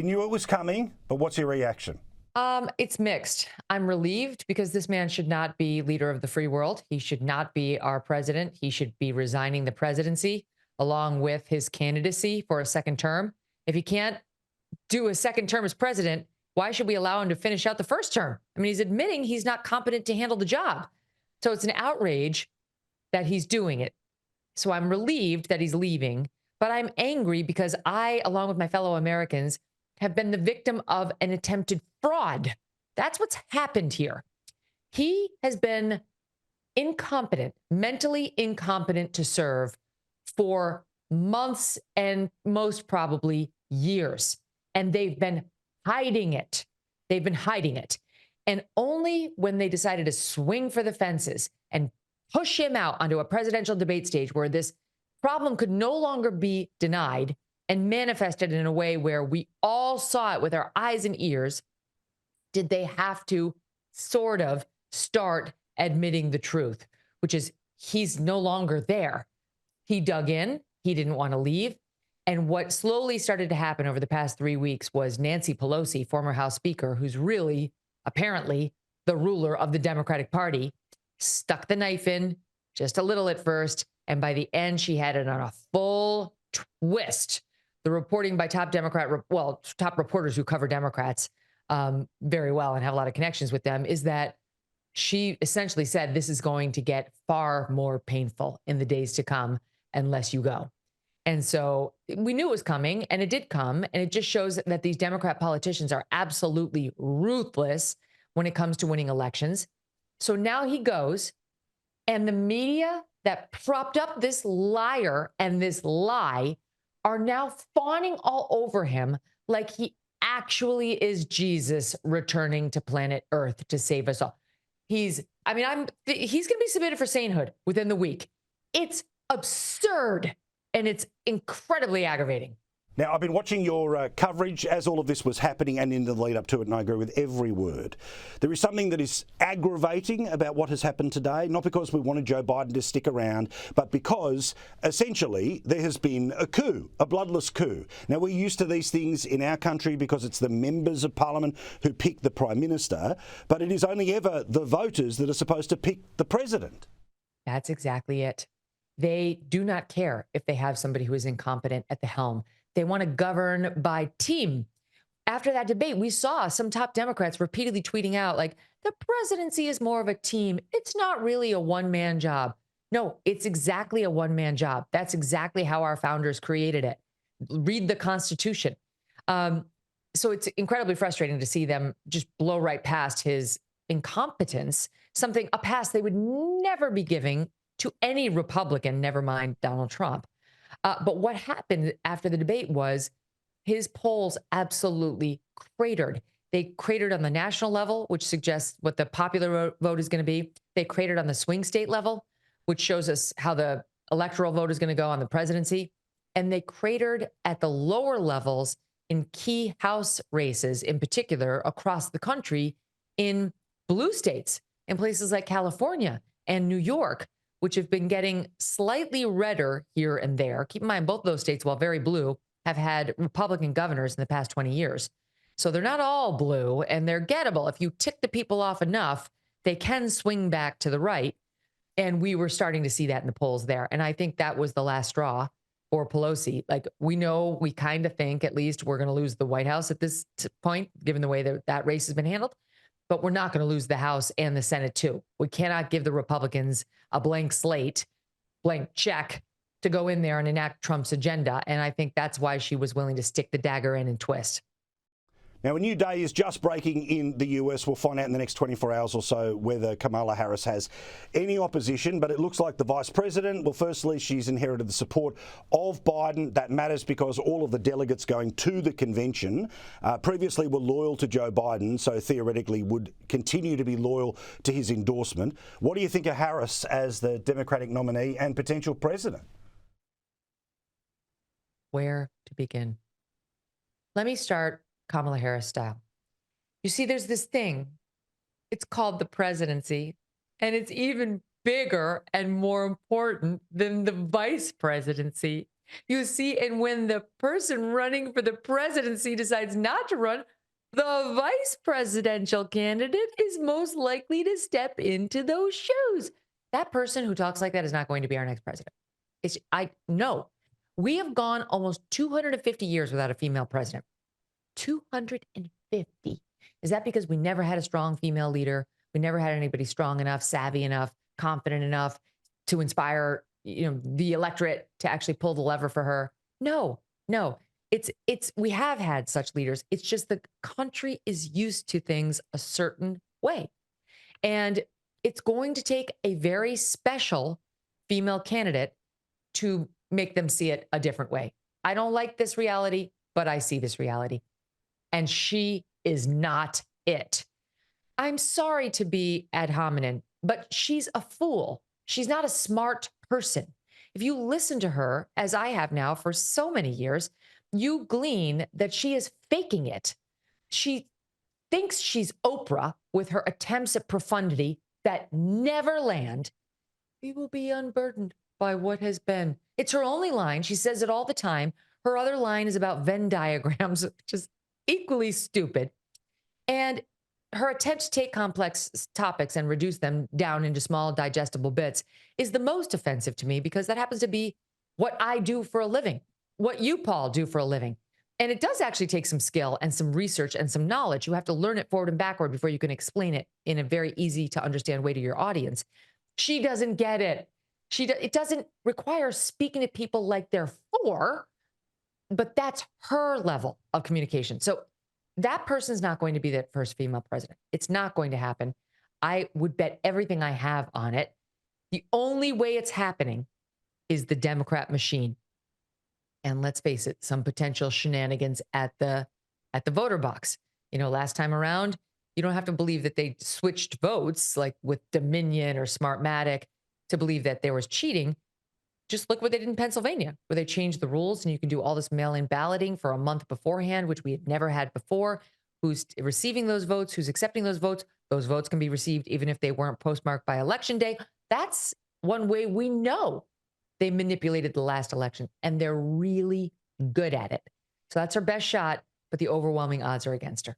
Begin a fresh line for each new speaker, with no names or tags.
You knew it was coming, but what's your reaction?
It's mixed. I'm relieved because this man should not be leader of the free world. He should not be our president. He should be resigning the presidency along with his candidacy for a second term. If he can't do a second term as president, why should we allow him to finish out the first term? I mean, he's admitting he's not competent to handle the job. So it's an outrage that he's doing it. So I'm relieved that he's leaving, but I'm angry because I, along with my fellow Americans, have been the victim of an attempted fraud. That's what's happened here. He has been incompetent, mentally incompetent to serve for months and most probably years. And they've been hiding it. They've been hiding it. And only when they decided to swing for the fences and push him out onto a presidential debate stage where this problem could no longer be denied and manifested in a way where we all saw it with our eyes and ears, did they have to sort of start admitting the truth, which is he's no longer there. He dug in. He didn't want to leave. And what slowly started to happen over the past 3 weeks was Nancy Pelosi, former House Speaker, who's really apparently the ruler of the Democratic Party, stuck the knife in just a little at first. And by the end, she had it on a full twist. The reporting by top reporters who cover Democrats very well and have a lot of connections with them is that she essentially said this is going to get far more painful in the days to come unless you go. And so we knew it was coming, and it did come. And it just shows that these Democrat politicians are absolutely ruthless when it comes to winning elections. So now he goes, and the media that propped up this liar and this lie are now fawning all over him like he actually is Jesus returning to planet Earth to save us all. He's going to be submitted for sainthood within the week. It's absurd, and it's incredibly aggravating.
Now, I've been watching your coverage as all of this was happening and in the lead up to it, and I agree with every word. There is something that is aggravating about what has happened today, not because we wanted Joe Biden to stick around, but because essentially there has been a coup, a bloodless coup. Now, we're used to these things in our country because it's the members of parliament who pick the prime minister, but it is only ever the voters that are supposed to pick the president.
That's exactly it. They do not care if they have somebody who is incompetent at the helm. They want to govern by team. After that debate, we saw some top Democrats repeatedly tweeting out, like, the presidency is more of a team. It's not really a one-man job. No, it's exactly a one-man job. That's exactly how our founders created it. Read the Constitution. So it's incredibly frustrating to see them just blow right past his incompetence, a pass they would never be giving to any Republican, never mind Donald Trump. But what happened after the debate was his polls absolutely cratered. They cratered on the national level, which suggests what the popular vote is going to be. They cratered on the swing state level, which shows us how the electoral vote is going to go on the presidency. And they cratered at the lower levels in key House races, in particular across the country in blue states, in places like California and New York, which have been getting slightly redder here and there. Keep in mind, both of those states, while very blue, have had Republican governors in the past 20 years. So they're not all blue, and they're gettable. If you tick the people off enough, they can swing back to the right. And we were starting to see that in the polls there. And I think that was the last straw for Pelosi. Like, we kind of think at least we're going to lose the White House at this point, given the way that race has been handled. But we're not going to lose the House and the Senate, too. We cannot give the Republicans a blank slate, blank check to go in there and enact Trump's agenda. And I think that's why she was willing to stick the dagger in and twist.
Now, a new day is just breaking in the US. We'll find out in the next 24 hours or so whether Kamala Harris has any opposition. But it looks like the vice president, well, firstly, she's inherited the support of Biden. That matters because all of the delegates going to the convention previously were loyal to Joe Biden, so theoretically would continue to be loyal to his endorsement. What do you think of Harris as the Democratic nominee and potential president?
Where to begin? Let me start Kamala Harris style. You see, there's this thing. It's called the presidency, and it's even bigger and more important than the vice presidency. You see, and when the person running for the presidency decides not to run, the vice presidential candidate is most likely to step into those shoes. That person who talks like that is not going to be our next president. I know. We have gone almost 250 years without a female president. 250. Is that because we never had a strong female leader? We never had anybody strong enough, savvy enough, confident enough to inspire, the electorate to actually pull the lever for her? No, no. It's we have had such leaders. It's just the country is used to things a certain way. And it's going to take a very special female candidate to make them see it a different way. I don't like this reality, but I see this reality. And she is not it. I'm sorry to be ad hominem, but she's a fool. She's not a smart person. If you listen to her, as I have now for so many years, you glean that she is faking it. She thinks she's Oprah with her attempts at profundity that never land. We will be unburdened by what has been. It's her only line. She says it all the time. Her other line is about Venn diagrams, which is equally stupid. And her attempt to take complex topics and reduce them down into small, digestible bits is the most offensive to me, because that happens to be what I do for a living, what you, Paul, do for a living. And it does actually take some skill and some research and some knowledge. You have to learn it forward and backward before you can explain it in a very easy to understand way to your audience. She doesn't get it. It doesn't require speaking to people like they're four, but that's her level of communication. So that person's not going to be the first female president. It's not going to happen. I would bet everything I have on it. The only way it's happening is the Democrat machine. And let's face it, some potential shenanigans at the voter box. Last time around, you don't have to believe that they switched votes like with Dominion or Smartmatic to believe that there was cheating. Just look what they did in Pennsylvania, where they changed the rules and you can do all this mail-in balloting for a month beforehand, which we had never had before. Who's receiving those votes? Who's accepting those votes? Those votes can be received even if they weren't postmarked by election day. That's one way we know they manipulated the last election, and they're really good at it. So that's her best shot, but the overwhelming odds are against her.